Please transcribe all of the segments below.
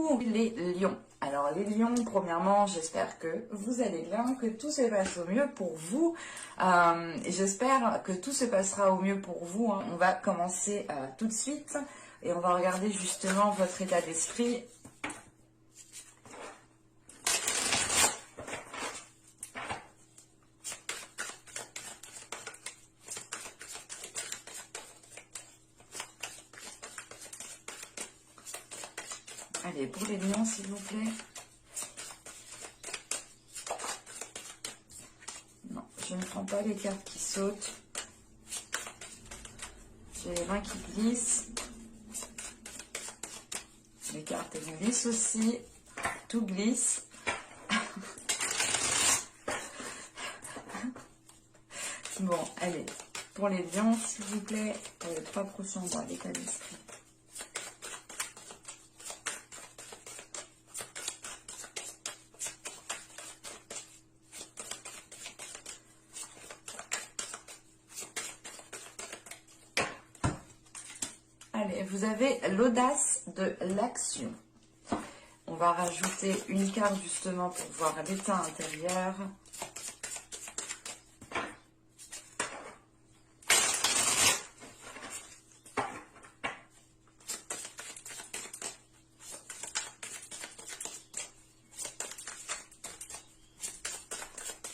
nous, les lions. Alors les lions, premièrement, j'espère que vous allez bien, que tout se passe au mieux pour vous. J'espère que tout se passera au mieux pour vous. On va commencer tout de suite et on va regarder justement votre état d'esprit. Allez, pour les lions, s'il vous plaît. Non, je ne prends pas les cartes qui sautent. J'ai les mains qui glissent. Les cartes glissent aussi. Tout glisse. Bon, allez. Pour les lions, s'il vous plaît, pour les 3 prochains mois, l'état d'esprit. Allez, vous avez l'audace de l'action. On va rajouter une carte justement pour voir l'état intérieur.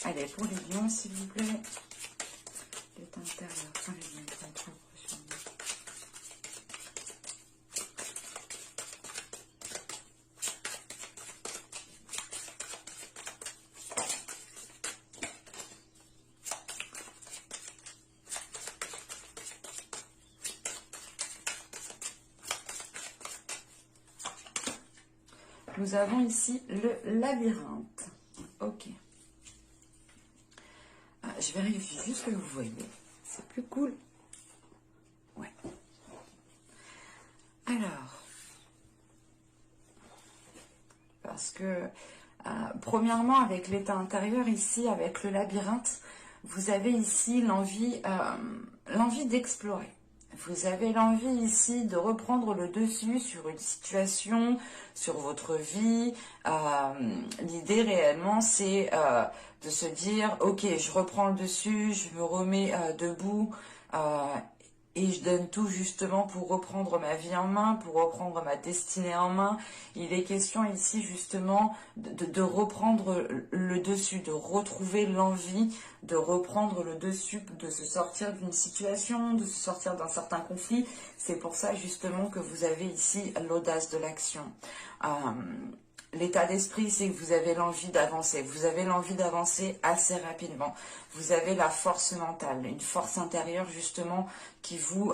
Allez, pour les lions, s'il vous plaît. L'état intérieur. Allez, les 3 prochains mois. Nous avons ici le labyrinthe. Ok. Je vérifie juste que vous voyez. C'est plus cool. Ouais. Alors. Parce que, premièrement, avec l'état intérieur, ici, avec le labyrinthe, vous avez ici l'envie d'explorer. Vous avez l'envie ici de reprendre le dessus sur une situation, sur votre vie. L'idée réellement, c'est de se dire, ok, je reprends le dessus, je me remets debout et je donne tout justement pour reprendre ma vie en main, pour reprendre ma destinée en main. Il est question ici justement de reprendre le dessus, de retrouver l'envie de reprendre le dessus, de se sortir d'une situation, de se sortir d'un certain conflit. C'est pour ça justement que vous avez ici l'audace de l'action. L'état d'esprit, c'est que vous avez l'envie d'avancer. Vous avez l'envie d'avancer assez rapidement. Vous avez la force mentale, une force intérieure justement qui vous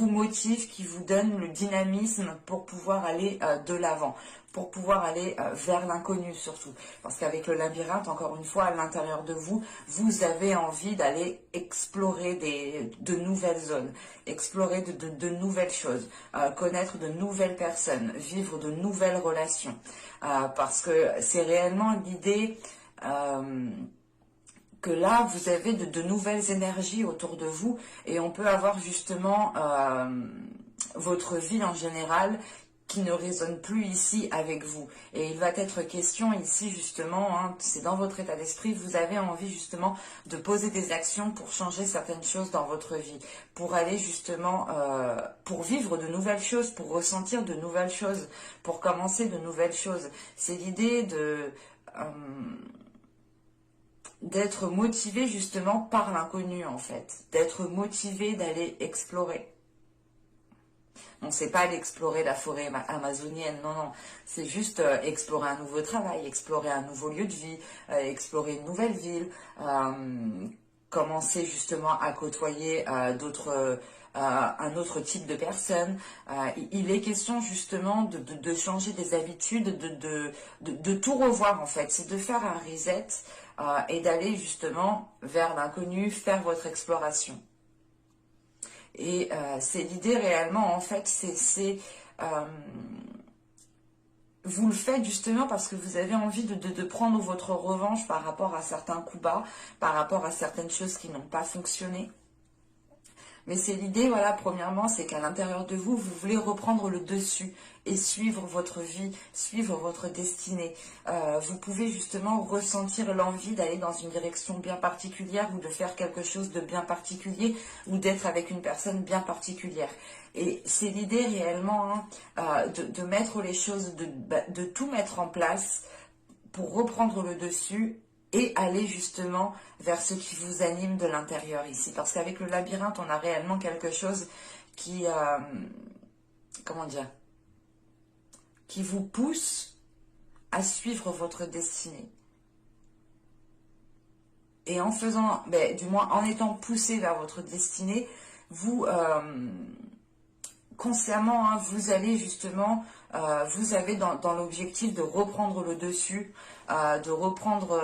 motive, qui vous donne le dynamisme pour pouvoir aller de l'avant, pour pouvoir aller vers l'inconnu surtout. Parce qu'avec le labyrinthe, encore une fois, à l'intérieur de vous, vous avez envie d'aller explorer de nouvelles zones, explorer de nouvelles choses, connaître de nouvelles personnes, vivre de nouvelles relations. Parce que c'est réellement l'idée que là, vous avez de nouvelles énergies autour de vous et on peut avoir justement votre vie en général qui ne résonne plus ici avec vous. Et il va être question ici justement, c'est dans votre état d'esprit, vous avez envie justement de poser des actions pour changer certaines choses dans votre vie, pour aller justement, pour vivre de nouvelles choses, pour ressentir de nouvelles choses, pour commencer de nouvelles choses. C'est l'idée d'être motivé justement par l'inconnu en fait, d'être motivé d'aller explorer. On ne sait pas aller explorer la forêt amazonienne, non, non. C'est juste explorer un nouveau travail, explorer un nouveau lieu de vie, explorer une nouvelle ville, commencer justement à côtoyer un autre type de personnes. Il est question justement de changer des habitudes, de tout revoir en fait. C'est de faire un reset et d'aller justement vers l'inconnu, faire votre exploration. Et c'est l'idée réellement, en fait, vous le faites justement parce que vous avez envie de prendre votre revanche par rapport à certains coups bas, par rapport à certaines choses qui n'ont pas fonctionné. Mais c'est l'idée, voilà, premièrement, c'est qu'à l'intérieur de vous, vous voulez reprendre le dessus et suivre votre vie, suivre votre destinée. Vous pouvez justement ressentir l'envie d'aller dans une direction bien particulière ou de faire quelque chose de bien particulier ou d'être avec une personne bien particulière. Et c'est l'idée réellement de mettre les choses, de tout mettre en place pour reprendre le dessus et aller justement vers ce qui vous anime de l'intérieur ici. Parce qu'avec le labyrinthe, on a réellement quelque chose qui, comment dire, qui vous pousse à suivre votre destinée. Et en faisant, du moins en étant poussé vers votre destinée, vous, consciemment, vous allez justement, vous avez dans l'objectif de reprendre le dessus, de reprendre,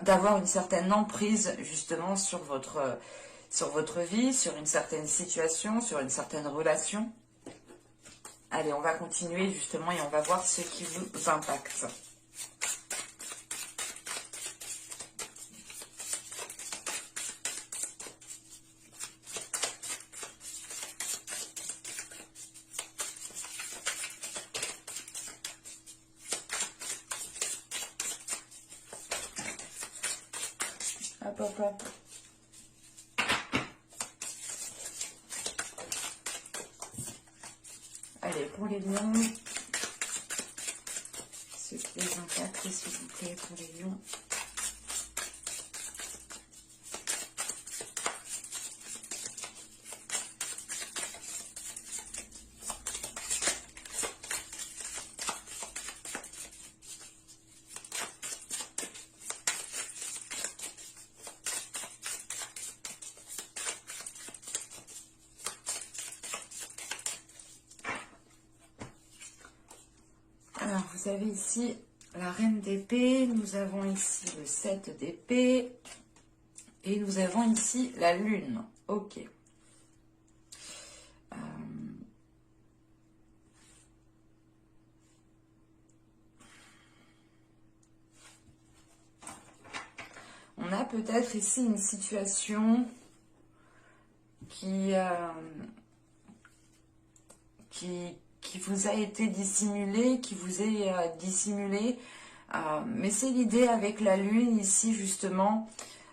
d'avoir une certaine emprise justement sur votre vie, sur une certaine situation, sur une certaine relation. Allez, on va continuer justement et on va voir ce qui vous impacte. Hop, hop, hop. Allez, pour les lions, ce qui les impacte, s'il vous plaît, pour les lions. Alors, vous avez ici la reine d'épée, nous avons ici le 7 d'épée, et nous avons ici la lune. Ok. On a peut-être ici une situation qui vous a été dissimulée, qui vous est dissimulée. Mais c'est l'idée avec la lune ici justement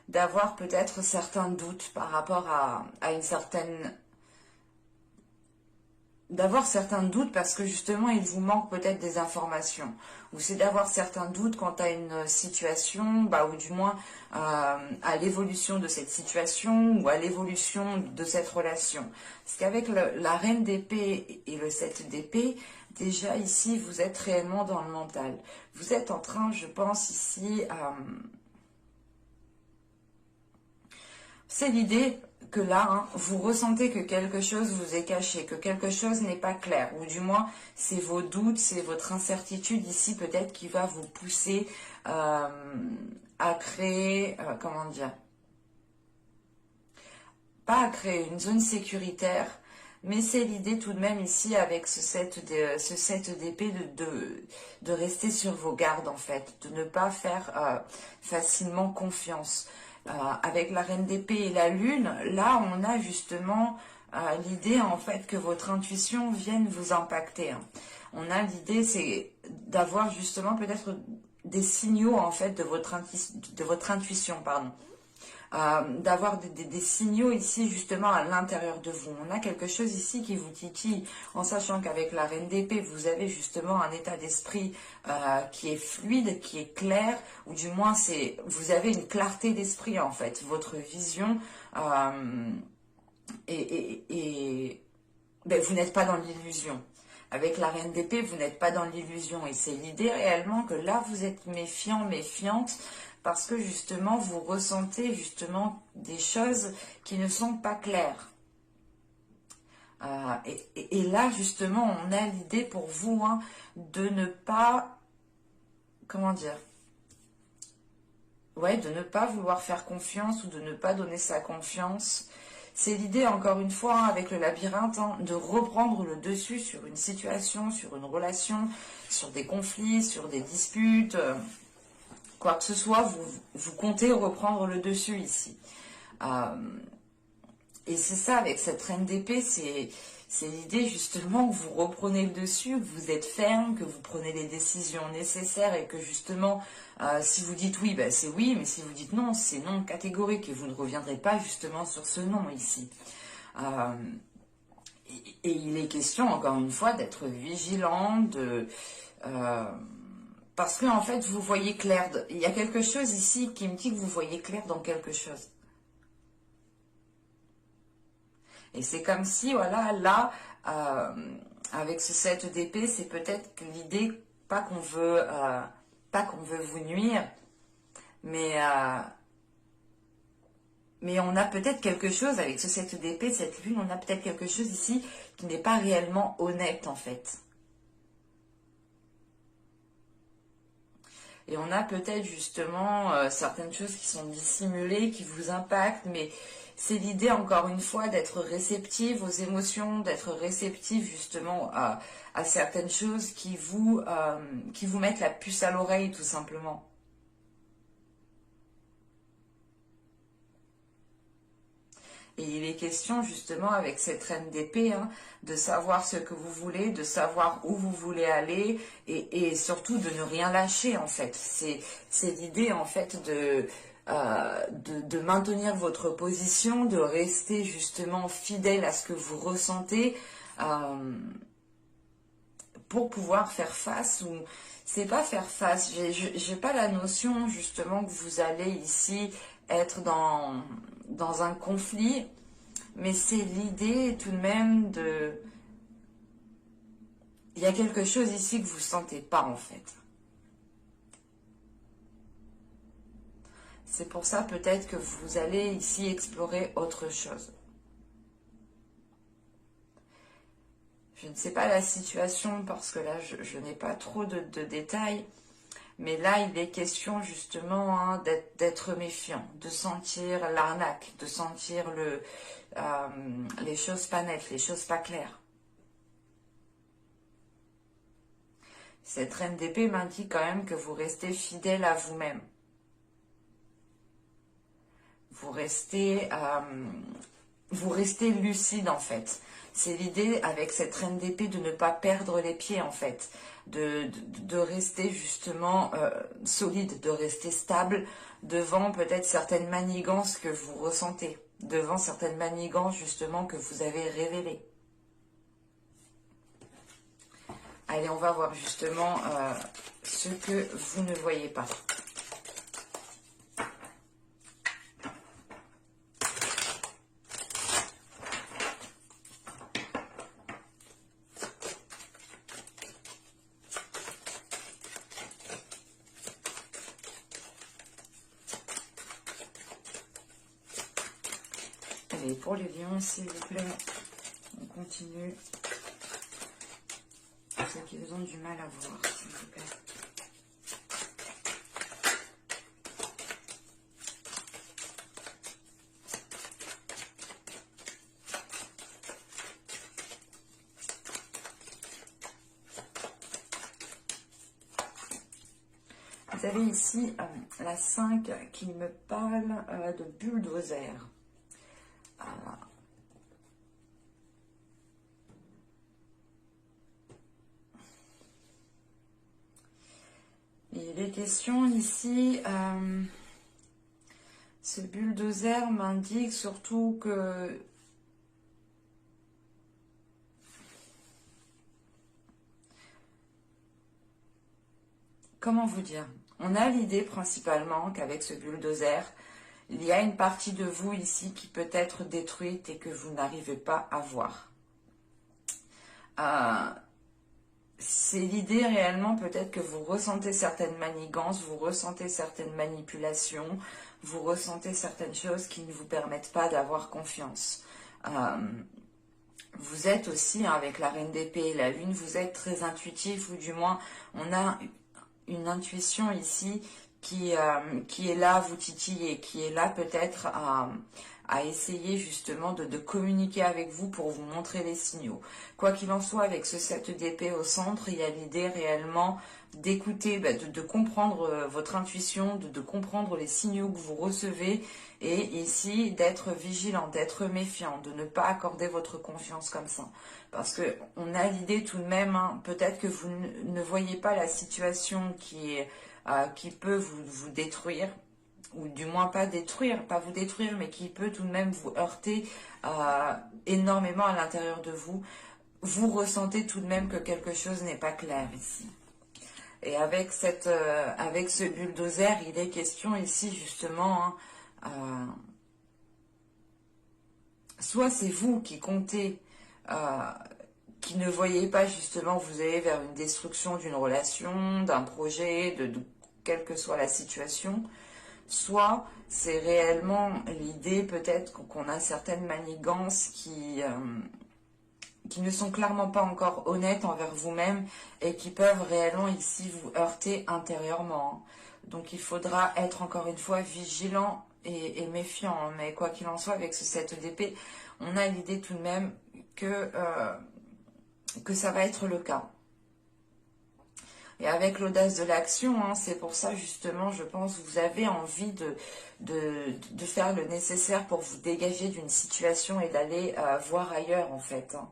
d'avoir peut-être certains doutes par rapport à une certaine... D'avoir certains doutes parce que justement il vous manque peut-être des informations. Ou c'est d'avoir certains doutes quant à une situation, ou du moins à l'évolution de cette situation ou à l'évolution de cette relation. Parce qu'avec la reine d'épée et le 7 d'épée, déjà ici vous êtes réellement dans le mental. Vous êtes en train, je pense ici, c'est l'idée que là, vous ressentez que quelque chose vous est caché, que quelque chose n'est pas clair, ou du moins, c'est vos doutes, c'est votre incertitude ici peut-être qui va vous pousser à créer, comment dire, pas à créer une zone sécuritaire, mais c'est l'idée tout de même ici avec ce 7 d'épée de rester sur vos gardes en fait, de ne pas faire facilement confiance. Avec la reine d'épée et la lune, là on a justement l'idée en fait que votre intuition vienne vous impacter. On a l'idée c'est d'avoir justement peut-être des signaux en fait de votre intuition, pardon. D'avoir des signaux ici justement à l'intérieur de vous. On a quelque chose ici qui vous titille, en sachant qu'avec la reine d'épée, vous avez justement un état d'esprit qui est fluide, qui est clair, ou du moins vous avez une clarté d'esprit en fait. Votre vision vous n'êtes pas dans l'illusion. Avec la reine d'épée, vous n'êtes pas dans l'illusion. Et c'est l'idée réellement que là, vous êtes méfiant, méfiante, parce que justement, vous ressentez justement des choses qui ne sont pas claires. Et là, justement, on a l'idée pour vous de ne pas, comment dire, de ne pas vouloir faire confiance ou de ne pas donner sa confiance. C'est l'idée, encore une fois, avec le labyrinthe, de reprendre le dessus sur une situation, sur une relation, sur des conflits, sur des disputes, quoi que ce soit, vous comptez reprendre le dessus ici. Et c'est ça, avec cette reine d'épée, c'est l'idée justement que vous reprenez le dessus, que vous êtes ferme, que vous prenez les décisions nécessaires et que justement, si vous dites oui, ben c'est oui, mais si vous dites non, c'est non catégorique et vous ne reviendrez pas justement sur ce non ici. Et il est question, encore une fois, d'être vigilant, parce que en fait, vous voyez clair. Il y a quelque chose ici qui me dit que vous voyez clair dans quelque chose. Et c'est comme si, voilà, là, avec ce 7 d'épée, c'est peut-être que l'idée, pas qu'on veut vous nuire, mais on a peut-être quelque chose avec ce 7 d'épée, cette lune, on a peut-être quelque chose ici qui n'est pas réellement honnête, en fait. Et on a peut-être justement certaines choses qui sont dissimulées, qui vous impactent, mais c'est l'idée, encore une fois, d'être réceptive aux émotions, d'être réceptive justement à certaines choses qui vous mettent la puce à l'oreille, tout simplement. Et il est question justement avec cette reine d'épée, hein, de savoir ce que vous voulez, de savoir où vous voulez aller et surtout de ne rien lâcher en fait. C'est l'idée en fait de maintenir votre position, de rester justement fidèle à ce que vous ressentez pour pouvoir faire face ou... C'est pas faire face, j'ai pas la notion justement que vous allez ici être dans un conflit, mais c'est l'idée tout de même de... Il y a quelque chose ici que vous ne sentez pas en fait. C'est pour ça peut-être que vous allez ici explorer autre chose. Je ne sais pas la situation parce que là je n'ai pas trop de détails. Mais là, il est question justement hein, d'être méfiant, de sentir l'arnaque, de sentir les choses pas nettes, les choses pas claires. Cette reine d'épée m'indique quand même que vous restez fidèle à vous-même. Vous restez lucide en fait. C'est l'idée avec cette reine d'épée de ne pas perdre les pieds en fait. De rester justement solide, de rester stable devant peut-être certaines manigances que vous ressentez, devant certaines manigances justement que vous avez révélées. Allez, on va voir justement ce que vous ne voyez pas. Allez, pour les lions, s'il vous plaît, on continue. Ceux qui ont du mal à voir, s'il vous plaît. Vous avez ici la 5 qui me parle de bulldozer. Il est question ici, ce bulldozer m'indique surtout que comment vous dire? On a l'idée principalement qu'avec ce bulldozer, il y a une partie de vous ici qui peut être détruite et que vous n'arrivez pas à voir. C'est l'idée réellement peut-être que vous ressentez certaines manigances, vous ressentez certaines manipulations, vous ressentez certaines choses qui ne vous permettent pas d'avoir confiance. Vous êtes aussi, hein, avec la reine d'épée et la lune, vous êtes très intuitif, ou du moins on a une intuition ici qui est là à vous titiller, qui est là peut-être à essayer justement de communiquer avec vous pour vous montrer les signaux. Quoi qu'il en soit, avec ce 7 d'épée au centre, il y a l'idée réellement d'écouter, de comprendre votre intuition, de comprendre les signaux que vous recevez, et ici d'être vigilant, d'être méfiant, de ne pas accorder votre confiance comme ça. Parce que on a l'idée tout de même, hein, peut-être que vous ne voyez pas la situation qui peut vous détruire, ou du moins pas vous détruire, mais qui peut tout de même vous heurter énormément à l'intérieur de vous. Vous ressentez tout de même que quelque chose n'est pas clair ici. Et avec ce bulldozer, il est question ici justement, hein, soit c'est vous qui comptez, qui ne voyez pas justement vous allez vers une destruction d'une relation, d'un projet, de quelle que soit la situation, soit c'est réellement l'idée peut-être qu'on a certaines manigances qui ne sont clairement pas encore honnêtes envers vous-même et qui peuvent réellement ici vous heurter intérieurement. Donc il faudra être encore une fois vigilant et méfiant. Mais quoi qu'il en soit, avec ce 7 d'épée, on a l'idée tout de même que ça va être le cas. Et avec l'audace de l'action, hein, c'est pour ça justement, je pense, vous avez envie de faire le nécessaire pour vous dégager d'une situation et d'aller voir ailleurs en fait. Hein.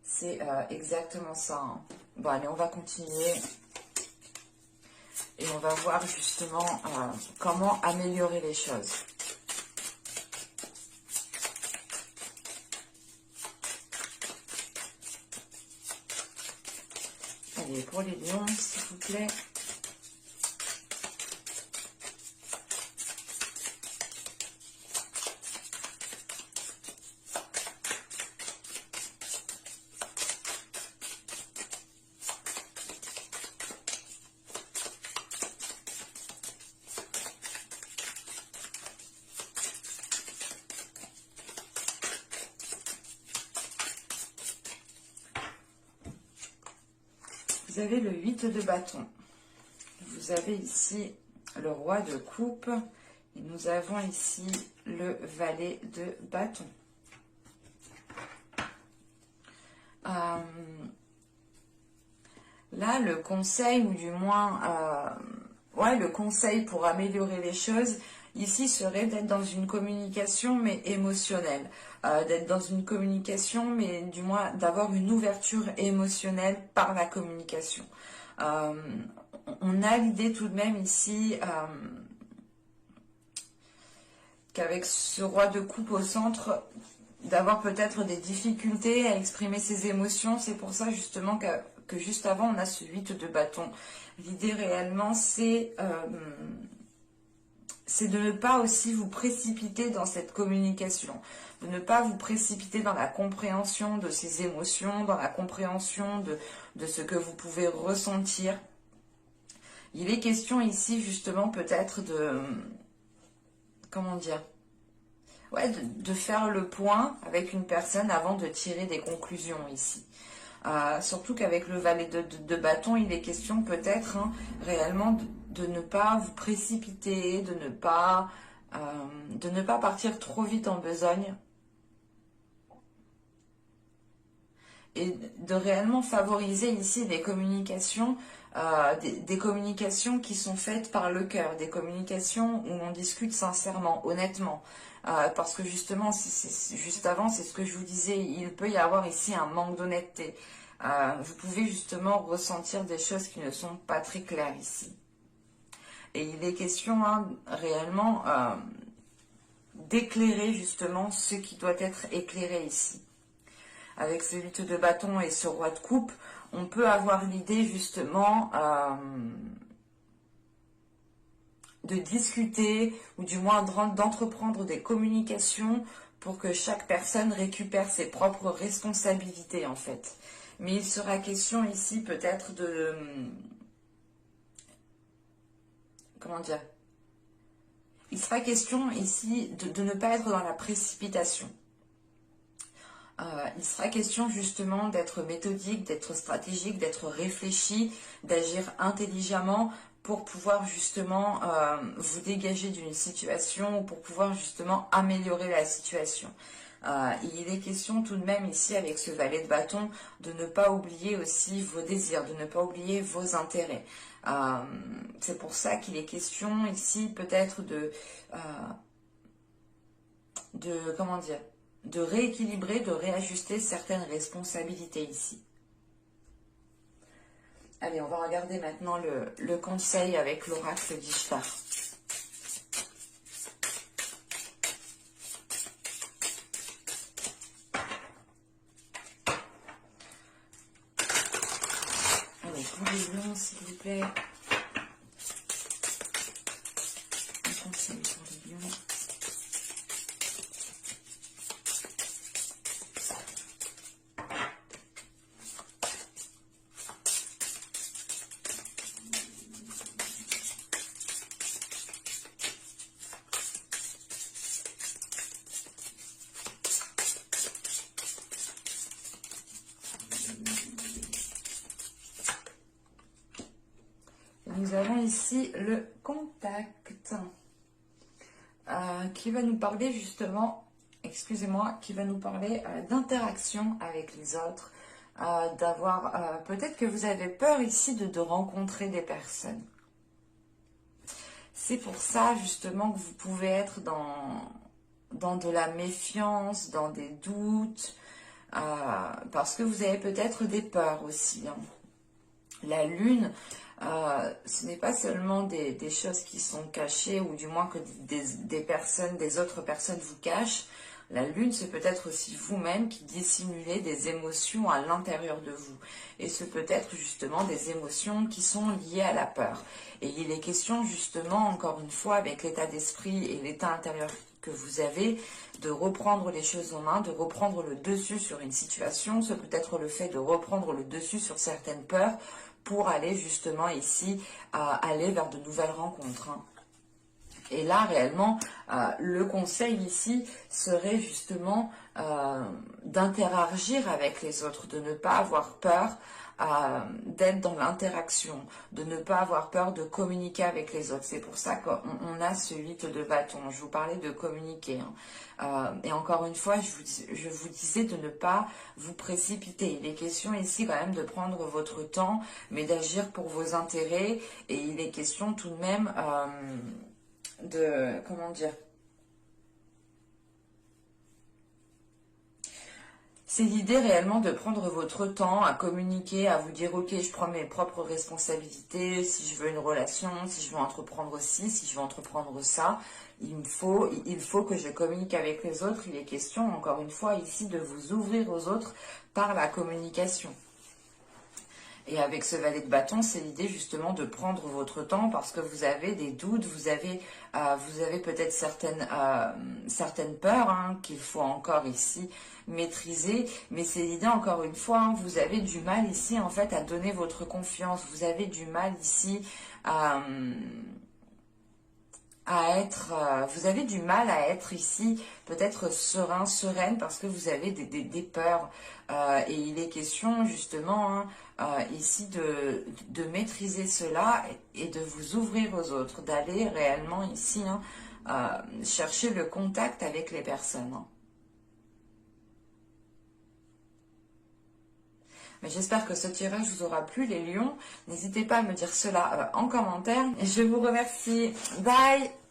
C'est exactement ça. Hein. Bon, allez, on va continuer. Et on va voir justement comment améliorer les choses. Allez, pour les lions, s'il vous plaît. Vous avez le 8 de bâton. Vous avez ici le roi de coupe. Et nous avons ici le valet de bâton. Là, le conseil, ou du moins, le conseil pour améliorer les choses, ici, serait d'être dans une communication, mais émotionnelle. D'être dans une communication, mais du moins d'avoir une ouverture émotionnelle par la communication. On a l'idée tout de même ici qu'avec ce roi de coupe au centre, d'avoir peut-être des difficultés à exprimer ses émotions. C'est pour ça justement que juste avant, on a ce 8 de bâton. L'idée réellement, c'est de ne pas aussi vous précipiter dans cette communication, de ne pas vous précipiter dans la compréhension de ces émotions, dans la compréhension de ce que vous pouvez ressentir. Il est question ici justement peut-être comment dire, de faire le point avec une personne avant de tirer des conclusions ici. Surtout qu'avec le valet de bâton, il est question peut-être réellement de ne pas vous précipiter, de ne pas partir trop vite en besogne. Et de réellement favoriser ici des communications, des communications qui sont faites par le cœur, des communications où on discute sincèrement, honnêtement. Parce que justement, juste avant, c'est ce que je vous disais, il peut y avoir ici un manque d'honnêteté. Vous pouvez justement ressentir des choses qui ne sont pas très claires ici. Et il est question réellement d'éclairer justement ce qui doit être éclairé ici. Avec ce 8 de bâton et ce roi de coupe, on peut avoir l'idée justement de discuter, ou du moins d'entreprendre des communications pour que chaque personne récupère ses propres responsabilités en fait. Mais il sera question ici peut-être de... Comment dire? Il sera question ici de ne pas être dans la précipitation. Il sera question justement d'être méthodique, d'être stratégique, d'être réfléchi, d'agir intelligemment pour pouvoir justement vous dégager d'une situation ou pour pouvoir justement améliorer la situation. Il est question tout de même ici avec ce valet de bâton de ne pas oublier aussi vos désirs, de ne pas oublier vos intérêts. C'est pour ça qu'il est question ici peut-être comment dire, de rééquilibrer, de réajuster certaines responsabilités ici. Allez, on va regarder maintenant le conseil avec l'oracle d'Ishtar. Allez, pour les lions, s'il vous plaît. Un conseil pour les lions. Nous avons ici le contact qui va nous parler justement, excusez-moi, qui va nous parler d'interaction avec les autres, d'avoir, peut-être que vous avez peur ici de rencontrer des personnes. C'est pour ça justement que vous pouvez être dans de la méfiance, dans des doutes, parce que vous avez peut-être des peurs aussi, hein. La lune, ce n'est pas seulement des choses qui sont cachées, ou du moins que des autres personnes vous cachent. La lune, c'est peut-être aussi vous-même qui dissimulez des émotions à l'intérieur de vous. Et ce peut être justement des émotions qui sont liées à la peur. Et il est question justement, encore une fois, avec l'état d'esprit et l'état intérieur que vous avez, de reprendre les choses en main, de reprendre le dessus sur une situation. Ce peut être le fait de reprendre le dessus sur certaines peurs, pour aller justement ici, aller vers de nouvelles rencontres, hein. Et là, réellement, le conseil ici serait justement d'interagir avec les autres, de ne pas avoir peur d'être dans l'interaction, de ne pas avoir peur de communiquer avec les autres. C'est pour ça qu'on a ce 8 de bâton. Je vous parlais de communiquer, hein. Et encore une fois, je vous disais de ne pas vous précipiter. Il est question ici quand même de prendre votre temps, mais d'agir pour vos intérêts. Et il est question tout de même comment dire, c'est l'idée réellement de prendre votre temps à communiquer, à vous dire ok, je prends mes propres responsabilités, si je veux une relation, si je veux entreprendre ci, si je veux entreprendre ça, il faut que je communique avec les autres. Il est question encore une fois ici de vous ouvrir aux autres par la communication. Et avec ce valet de bâton, c'est l'idée justement de prendre votre temps parce que vous avez des doutes, vous avez peut-être certaines peurs, hein, qu'il faut encore ici maîtriser. Mais c'est l'idée encore une fois, hein, vous avez du mal ici en fait à donner votre confiance. Vous avez du mal ici vous avez du mal à être ici peut-être serein, sereine parce que vous avez des peurs. Et il est question justement ici de maîtriser cela et de vous ouvrir aux autres, d'aller réellement ici chercher le contact avec les personnes, hein. Mais j'espère que ce tirage vous aura plu, les lions. N'hésitez pas à me dire cela en commentaire. Je vous remercie. Bye!